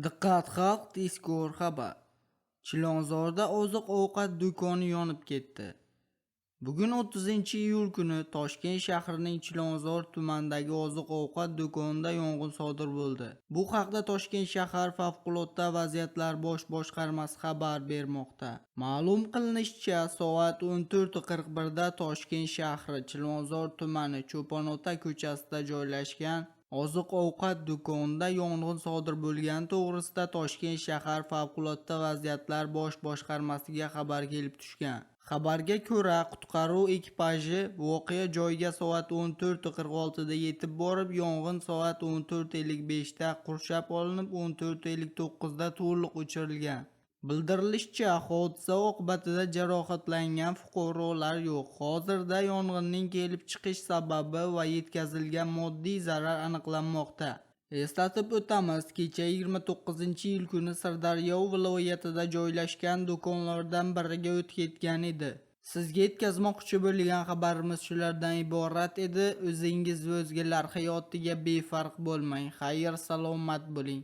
Diqqat xalq, tezkor xabar. Chilonzorda oziq-ovqat do'koni yonib ketdi. Bugun 30-iyul kuni Toshkent shahrining Chilonzor tumanidagi oziq-ovqat do'konida yong'in sodir bo'ldi. Bu haqda Toshkent shahar favqulodda vaziyatlar bosh boshqarmasi xabar bermoqda. Ma'lum qilinishicha, soat 14:41 da Toshkent shahri Chilonzor tumani Cho'ponota ko'chasida joylashgan oziq-ovqat do'konida yong'in sodir bo'lgani to'g'risida Toshkent shahar favqulodda vaziyatlar bosh boshqarmasiga xabar kelib tushgan. Xabarga ko'ra, qutqaruv ekipaji voqea joyiga soat 14:46 da yetib borib, yong'in soat 14:55 da qurshab olinib, 14:59 da to'liq o'chirilgan. Bildirilishicha, hodisa oqibatida jarohatlangan fuqarolar yo'q. Hozirda yong'inning kelib chiqish sababi va yetkazilgan moddiy zarar aniqlanmoqda. Eslatib o'tamiz, kecha 29-iyul kuni Sirdaryo viloyatida joylashgan do'konlardan biriga o't ketgan edi. Sizga yetkazmoqchi bo'lgan xabarimiz shulardan iborat edi. O'zingiz va o'zgalar hayotiga befarq bo'lmang. Xayr, salomat bo'ling.